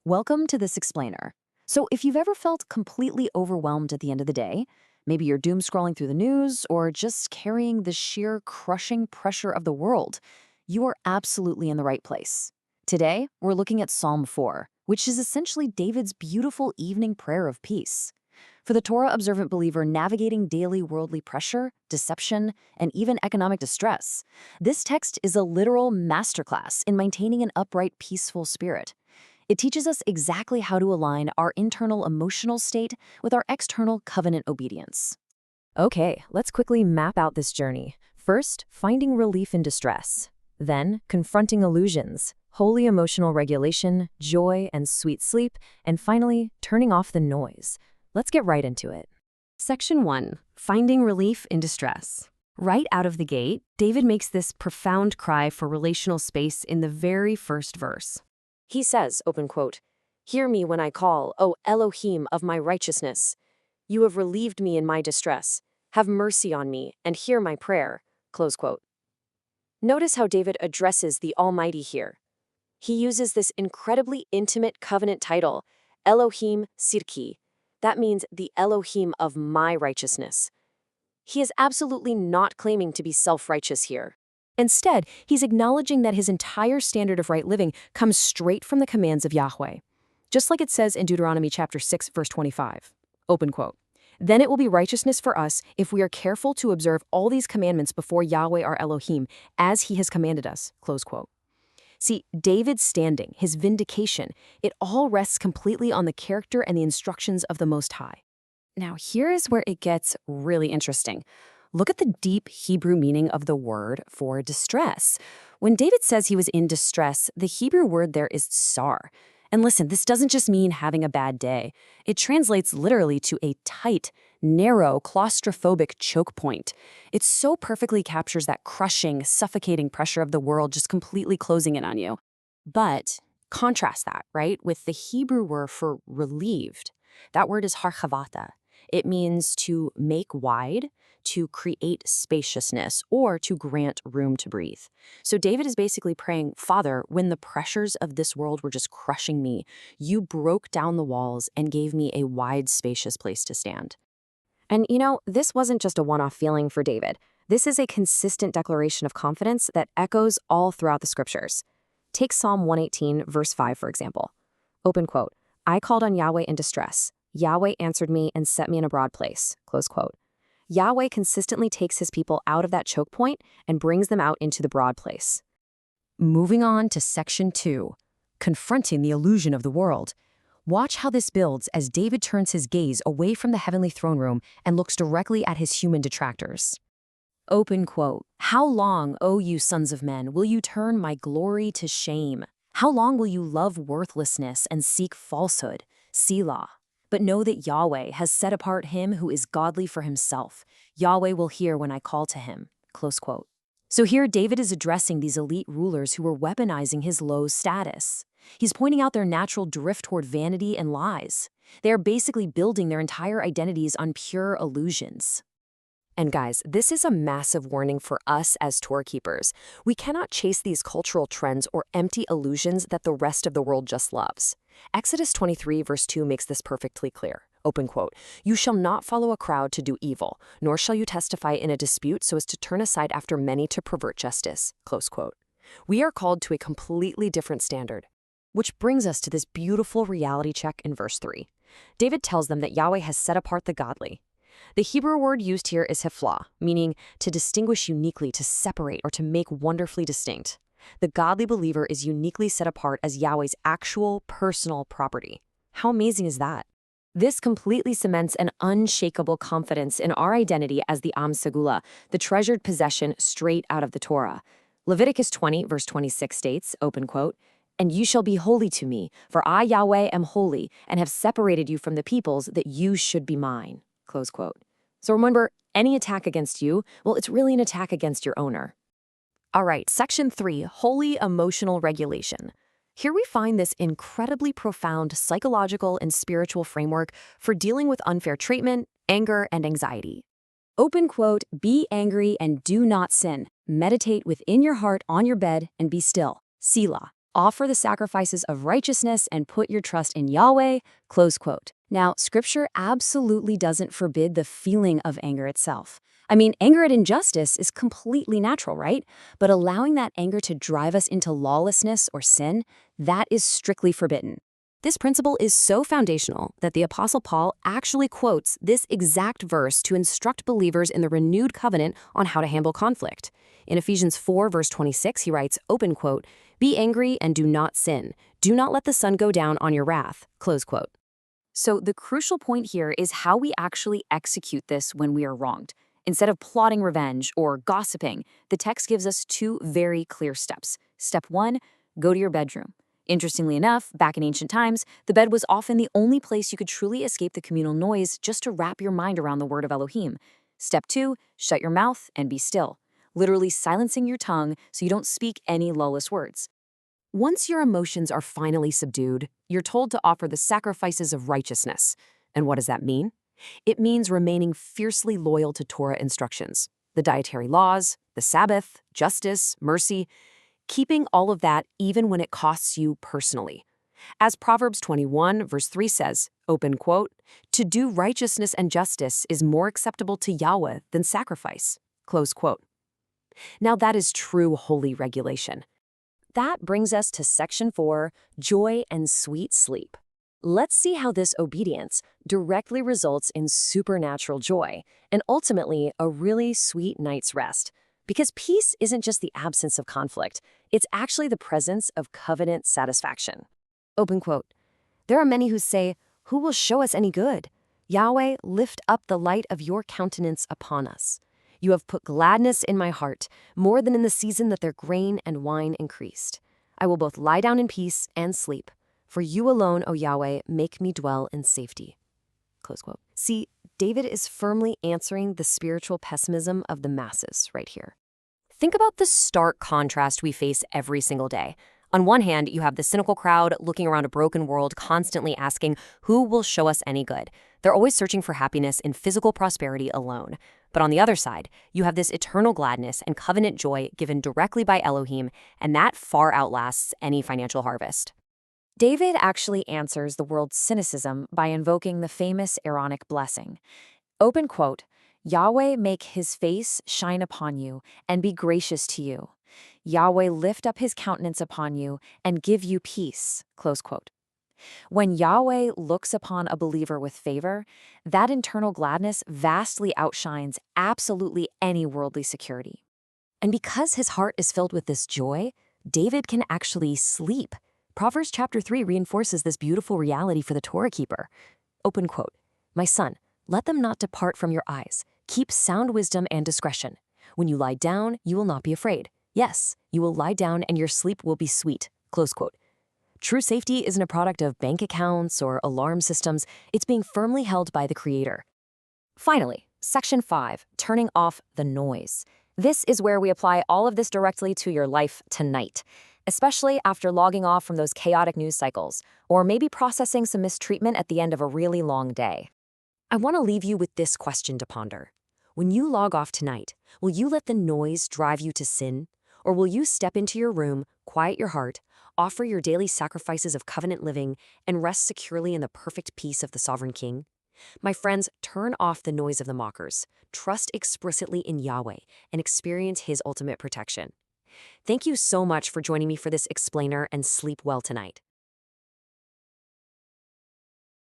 Welcome to this explainer. So if you've ever felt completely overwhelmed at the end of the day, maybe you're doom scrolling through the news or just carrying the sheer crushing pressure of the world, you are absolutely in the right place. Today, we're looking at Psalm 4, which is essentially David's beautiful evening prayer of peace. For the Torah-observant believer navigating daily worldly pressure, deception, and even economic distress, this text is a literal masterclass in maintaining an upright, peaceful spirit. It teaches us exactly how to align our internal emotional state with our external covenant obedience. Okay, let's quickly map out this journey. First, finding relief in distress. Then, confronting illusions, holy emotional regulation, joy, and sweet sleep. And finally, turning off the noise. Let's get right into it. Section 1. Finding relief in distress. Right out of the gate, David makes this profound cry for relational space in the very first verse. He says, open quote, "Hear me when I call, O Elohim of my righteousness. You have relieved me in my distress. Have mercy on me and hear my prayer." Close quote. Notice how David addresses the Almighty here. He uses this incredibly intimate covenant title, Elohim Sirki. That means the Elohim of my righteousness. He is absolutely not claiming to be self-righteous here. Instead, he's acknowledging that his entire standard of right living comes straight from the commands of Yahweh. Just like it says in Deuteronomy chapter 6, verse 25. Open quote. "Then it will be righteousness for us if we are careful to observe all these commandments before Yahweh our Elohim, as he has commanded us." Close quote. See, David's standing, his vindication, it all rests completely on the character and the instructions of the Most High. Now, here is where it gets really interesting. Look at the deep Hebrew meaning of the word for distress. When David says he was in distress, the Hebrew word there is tsar. And listen, this doesn't just mean having a bad day. It translates literally to a tight, narrow, claustrophobic choke point. It so perfectly captures that crushing, suffocating pressure of the world just completely closing in on you. But contrast that, right, with the Hebrew word for relieved. That word is harchavata. It means to make wide, to create spaciousness, or to grant room to breathe. So David is basically praying, Father, when the pressures of this world were just crushing me, you broke down the walls and gave me a wide, spacious place to stand. And this wasn't just a one-off feeling for David. This is a consistent declaration of confidence that echoes all throughout the scriptures. Take Psalm 118, verse 5, for example. Open quote, "I called on Yahweh in distress. Yahweh answered me and set me in a broad place." Close quote. Yahweh consistently takes his people out of that choke point and brings them out into the broad place. Moving on to Section 2, confronting the illusion of the world. Watch how this builds as David turns his gaze away from the heavenly throne room and looks directly at his human detractors. Open quote, "How long, O you sons of men, will you turn my glory to shame? How long will you love worthlessness and seek falsehood? Selah. But know that Yahweh has set apart him who is godly for himself. Yahweh will hear when I call to him." Close quote. So here David is addressing these elite rulers who were weaponizing his low status. He's pointing out their natural drift toward vanity and lies. They are basically building their entire identities on pure illusions. And guys, this is a massive warning for us as Torah keepers. We cannot chase these cultural trends or empty illusions that the rest of the world just loves. Exodus 23 verse 2 makes this perfectly clear. Open quote, "You shall not follow a crowd to do evil, nor shall you testify in a dispute so as to turn aside after many to pervert justice." Close quote. We are called to a completely different standard. Which brings us to this beautiful reality check in verse 3. David tells them that Yahweh has set apart the godly. The Hebrew word used here is heflah, meaning to distinguish uniquely, to separate, or to make wonderfully distinct. The godly believer is uniquely set apart as Yahweh's actual personal property. How amazing is that? This completely cements an unshakable confidence in our identity as the Am Segula, the treasured possession straight out of the Torah. Leviticus 20, verse 26 states, open quote, "And you shall be holy to me, for I, Yahweh, am holy, and have separated you from the peoples that you should be mine." Close quote. So remember, any attack against you, well, it's really an attack against your owner. All right, Section 3, Holy Emotional Regulation. Here we find this incredibly profound psychological and spiritual framework for dealing with unfair treatment, anger, and anxiety. Open quote, "Be angry and do not sin. Meditate within your heart on your bed and be still. Selah. Offer the sacrifices of righteousness and put your trust in Yahweh, close quote. Now, Scripture absolutely doesn't forbid the feeling of anger itself. I mean, anger at injustice is completely natural, right? But allowing that anger to drive us into lawlessness or sin, that is strictly forbidden. This principle is so foundational that the Apostle Paul actually quotes this exact verse to instruct believers in the renewed covenant on how to handle conflict. In Ephesians 4, verse 26, he writes, open quote, "Be angry and do not sin. Do not let the sun go down on your wrath," close quote. So the crucial point here is how we actually execute this when we are wronged. Instead of plotting revenge or gossiping, the text gives us two very clear steps. Step 1, go to your bedroom. Interestingly enough, back in ancient times, the bed was often the only place you could truly escape the communal noise just to wrap your mind around the word of Elohim. Step 2, shut your mouth and be still, literally silencing your tongue so you don't speak any lawless words. Once your emotions are finally subdued, you're told to offer the sacrifices of righteousness. And what does that mean? It means remaining fiercely loyal to Torah instructions, the dietary laws, the Sabbath, justice, mercy, keeping all of that even when it costs you personally. As Proverbs 21, verse 3 says, open quote, "To do righteousness and justice is more acceptable to Yahweh than sacrifice," close quote. Now that is true holy regulation. That brings us to section 4, joy and sweet sleep. Let's see how this obedience directly results in supernatural joy and ultimately a really sweet night's rest. Because peace isn't just the absence of conflict, it's actually the presence of covenant satisfaction. Open quote. There are many who say, "Who will show us any good? Yahweh, lift up the light of your countenance upon us. You have put gladness in my heart, more than in the season that their grain and wine increased. I will both lie down in peace and sleep. For you alone, O Yahweh, make me dwell in safety." Close quote. See, David is firmly answering the spiritual pessimism of the masses right here. Think about the stark contrast we face every single day. On one hand, you have the cynical crowd looking around a broken world constantly asking, who will show us any good? They're always searching for happiness in physical prosperity alone. But on the other side, you have this eternal gladness and covenant joy given directly by Elohim, and that far outlasts any financial harvest. David actually answers the world's cynicism by invoking the famous Aaronic blessing. Open quote, "Yahweh make his face shine upon you and be gracious to you. Yahweh lift up his countenance upon you and give you peace." Close quote. When Yahweh looks upon a believer with favor, that internal gladness vastly outshines absolutely any worldly security. And because his heart is filled with this joy, David can actually sleep. Proverbs chapter 3 reinforces this beautiful reality for the Torah keeper. Open quote, "My son, let them not depart from your eyes. Keep sound wisdom and discretion. When you lie down, you will not be afraid. Yes, you will lie down and your sleep will be sweet." Close quote. True safety isn't a product of bank accounts or alarm systems. It's being firmly held by the Creator. Finally, section 5, turning off the noise. This is where we apply all of this directly to your life tonight, especially after logging off from those chaotic news cycles, or maybe processing some mistreatment at the end of a really long day. I want to leave you with this question to ponder. When you log off tonight, will you let the noise drive you to sin? Or will you step into your room, quiet your heart, offer your daily sacrifices of covenant living, and rest securely in the perfect peace of the Sovereign King? My friends, turn off the noise of the mockers, trust explicitly in Yahweh, and experience his ultimate protection. Thank you so much for joining me for this explainer, and sleep well tonight.